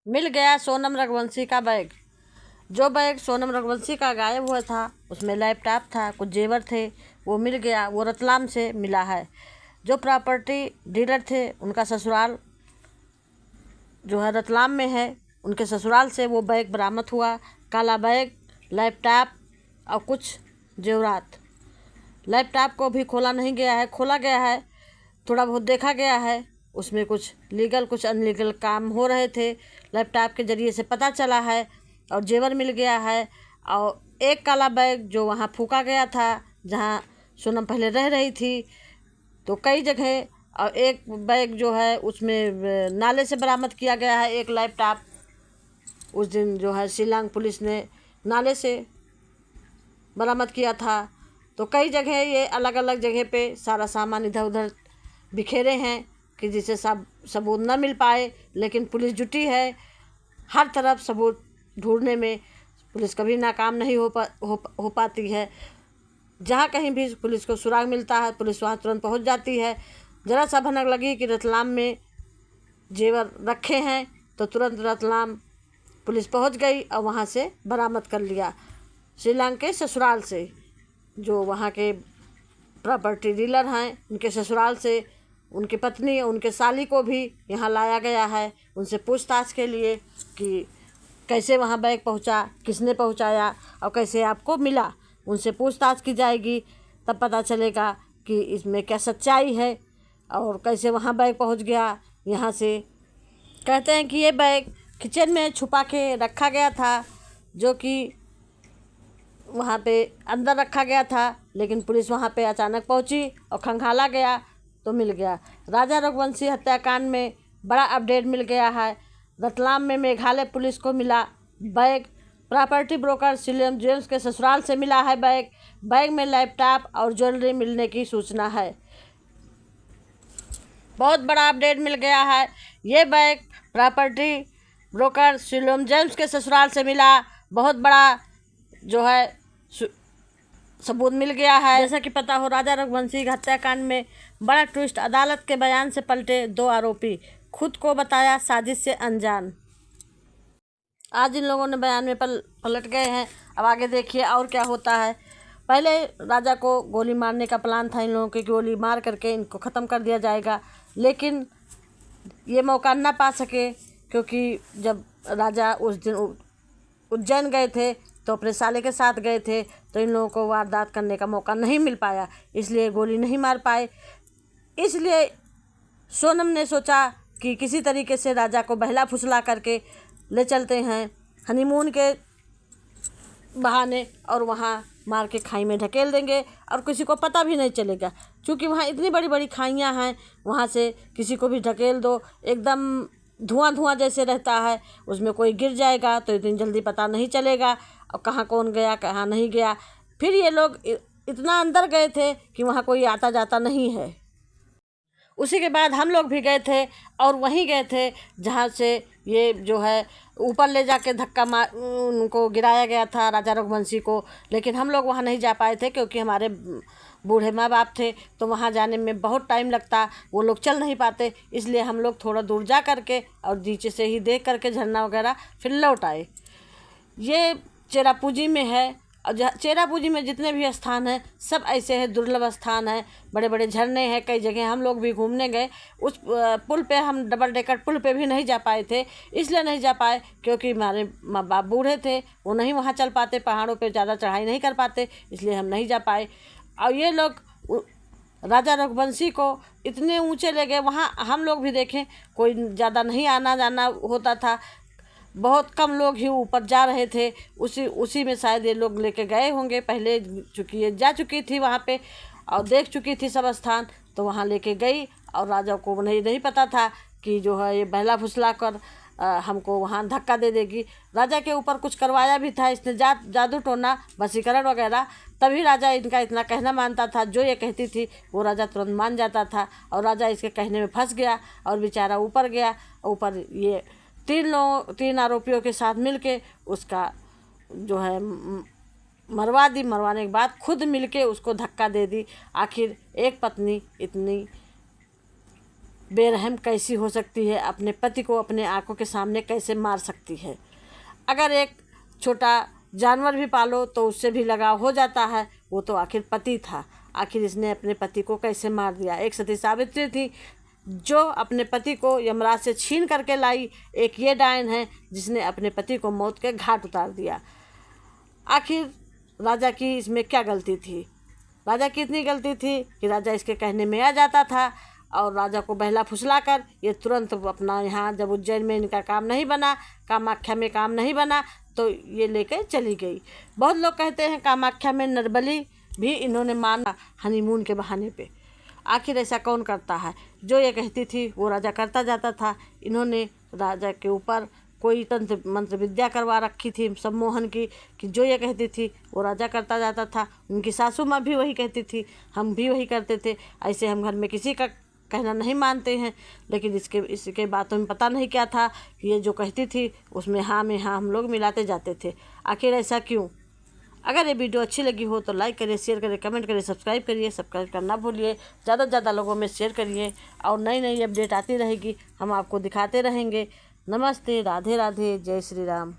मिल गया सोनम रघुवंशी का बैग। जो बैग सोनम रघुवंशी का गायब हुआ था उसमें लैपटॉप था, कुछ जेवर थे, वो मिल गया। वो रतलाम से मिला है। जो प्रॉपर्टी डीलर थे उनका ससुराल जो है रतलाम में है, उनके ससुराल से वो बैग बरामद हुआ। काला बैग, लैपटॉप और कुछ जेवरात। लैपटॉप को भी खोला नहीं गया है, खोला गया है, थोड़ा बहुत देखा गया है। उसमें कुछ लीगल कुछ अनलीगल काम हो रहे थे, लैपटॉप के ज़रिए से पता चला है। और जेवर मिल गया है। और एक काला बैग जो वहाँ फूका गया था जहाँ सोनम पहले रह रही थी, तो कई जगह। और एक बैग जो है उसमें नाले से बरामद किया गया है। एक लैपटॉप उस दिन जो है शिलांग पुलिस ने नाले से बरामद किया था। तो कई जगह ये अलग अलग जगह पे सारा सामान इधर उधर बिखेरे हैं कि जिससे सबूत न मिल पाए, लेकिन पुलिस जुटी है। हर तरफ सबूत ढूंढने में पुलिस कभी नाकाम नहीं हो पाती है। जहाँ कहीं भी पुलिस को सुराग मिलता है, पुलिस वहाँ तुरंत पहुँच जाती है। ज़रा सा भनक लगी कि रतलाम में जेवर रखे हैं तो तुरंत रतलाम पुलिस पहुँच गई और वहाँ से बरामद कर लिया। शिलांग के ससुराल से, जो वहाँ के प्रॉपर्टी डीलर हैं, उनके ससुराल से उनकी पत्नी और उनके साली को भी यहाँ लाया गया है उनसे पूछताछ के लिए कि कैसे वहाँ बैग पहुँचा, किसने पहुँचाया और कैसे आपको मिला। उनसे पूछताछ की जाएगी, तब पता चलेगा कि इसमें क्या सच्चाई है और कैसे वहाँ बैग पहुँच गया। यहाँ से कहते हैं कि ये बैग किचन में छुपा के रखा गया था, जो कि वहाँ पे अंदर रखा गया था, लेकिन पुलिस वहाँ पे अचानक पहुँची और खंगाला गया तो मिल गया। राजा रघुवंशी हत्याकांड में बड़ा अपडेट मिल गया है। रतलाम में मेघालय पुलिस को मिला bag. Property broker psyllium James के ससुराल से मिला है बैग। बैग में लैपटॉप और ज्वेलरी मिलने की सूचना है। बहुत बड़ा अपडेट मिल गया है। ये bag property broker psyllium James के ससुराल से मिला। बहुत बड़ा जो है सबूत मिल गया है। जैसा कि पता हो, राजा रघुवंशी हत्याकांड में बड़ा ट्विस्ट। अदालत के बयान से पलटे दो आरोपी, खुद को बताया साजिश से अनजान। आज इन लोगों ने बयान में पलट गए हैं। अब आगे देखिए और क्या होता है। पहले राजा को गोली मारने का प्लान था इन लोगों के, गोली मार करके इनको ख़त्म कर दिया जाएगा, लेकिन ये मौका ना पा सके क्योंकि जब राजा उस दिन उज्जैन गए थे तो अपने साले के साथ गए थे, तो इन लोगों को वारदात करने का मौका नहीं मिल पाया, इसलिए गोली नहीं मार पाए। इसलिए सोनम ने सोचा कि किसी तरीके से राजा को बहला फुसला करके ले चलते हैं हनीमून के बहाने और वहाँ मार के खाई में ढकेल देंगे और किसी को पता भी नहीं चलेगा, क्योंकि वहाँ इतनी बड़ी बड़ी खाइयाँ हैं। वहाँ से किसी को भी ढकेल दो, एकदम धुआं धुआं जैसे रहता है, उसमें कोई गिर जाएगा तो इतनी जल्दी पता नहीं चलेगा और कहाँ कौन गया कहाँ नहीं गया। फिर ये लोग इतना अंदर गए थे कि वहाँ कोई आता जाता नहीं है। उसी के बाद हम लोग भी गए थे और वहीं गए थे जहाँ से ये जो है ऊपर ले जाके धक्का मार उनको गिराया गया था राजा रघुवंशी को, लेकिन हम लोग वहाँ नहीं जा पाए थे क्योंकि हमारे बूढ़े माँ बाप थे, तो वहाँ जाने में बहुत टाइम लगता, वो लोग चल नहीं पाते, इसलिए हम लोग थोड़ा दूर जा करके और नीचे से ही देख करके झरना वगैरह फिर लौट आए। ये चेरापूंजी में है और चेरापूंजी में जितने भी स्थान हैं सब ऐसे हैं, दुर्लभ स्थान है, बड़े बड़े झरने हैं। कई जगह हम लोग भी घूमने गए। उस पुल पे हम डबल डेकर पुल पे भी नहीं जा पाए थे, इसलिए नहीं जा पाए क्योंकि हमारे माँ बाप बूढ़े थे, वो नहीं वहाँ चल पाते, पहाड़ों पे ज़्यादा चढ़ाई नहीं कर पाते, इसलिए हम नहीं जा पाए। और ये लोग राजा रघुवंशी को इतने ऊँचे ले गए, वहाँ हम लोग भी देखें कोई ज़्यादा नहीं आना जाना होता था, बहुत कम लोग ही ऊपर जा रहे थे। उसी में शायद ये लोग लेके गए होंगे पहले, चूँकि ये जा चुकी थी वहाँ पे और देख चुकी थी सब स्थान, तो वहाँ लेके गई और राजा को नहीं पता था कि जो है ये बहला फुसला कर हमको वहाँ धक्का दे देगी। राजा के ऊपर कुछ करवाया भी था इसने, जादू टोना वशीकरण वगैरह, तभी राजा इनका इतना कहना मानता था। जो ये कहती थी वो राजा तुरंत मान जाता था और राजा इसके कहने में फंस गया और बेचारा ऊपर गया। ऊपर ये तीन आरोपियों के साथ मिलके उसका जो है मरवा दी। मरवाने के बाद खुद मिलके उसको धक्का दे दी। आखिर एक पत्नी इतनी बेरहम कैसी हो सकती है, अपने पति को अपने आंखों के सामने कैसे मार सकती है। अगर एक छोटा जानवर भी पालो तो उससे भी लगाव हो जाता है, वो तो आखिर पति था, आखिर इसने अपने पति को कैसे मार दिया। एक सती सावित्री थी जो अपने पति को यमराज से छीन करके लाई, एक ये डायन है जिसने अपने पति को मौत के घाट उतार दिया। आखिर राजा की इसमें क्या गलती थी? राजा की इतनी गलती थी कि राजा इसके कहने में आ जाता था और राजा को बहला फुसला कर ये तुरंत अपना यहाँ, जब उज्जैन में इनका काम नहीं बना, कामाख्या में काम नहीं बना, तो ये लेकर चली गई। बहुत लोग कहते हैं कामाख्या में नरबली भी इन्होंने माना हनीमून के बहाने पे। आखिर ऐसा कौन करता है? जो ये कहती थी वो राजा करता जाता था। इन्होंने राजा के ऊपर कोई तंत्र मंत्र विद्या करवा रखी थी सम्मोहन की, कि जो ये कहती थी वो राजा करता जाता था। उनकी सासू माँ भी वही कहती थी, हम भी वही करते थे। ऐसे हम घर में किसी का कहना नहीं मानते हैं, लेकिन इसके बातों में पता नहीं क्या था कि ये जो कहती थी उसमें हाँ में हाँ हम लोग मिलाते जाते थे। आखिर ऐसा क्यों? अगर ये वीडियो अच्छी लगी हो तो लाइक करिए, शेयर करिए, कमेंट करिए, सब्सक्राइब करिए। सब्सक्राइब करना भूलिए, ज़्यादा से ज़्यादा लोगों में शेयर करिए और नई नई अपडेट आती रहेगी, हम आपको दिखाते रहेंगे। नमस्ते, राधे राधे, जय श्री राम।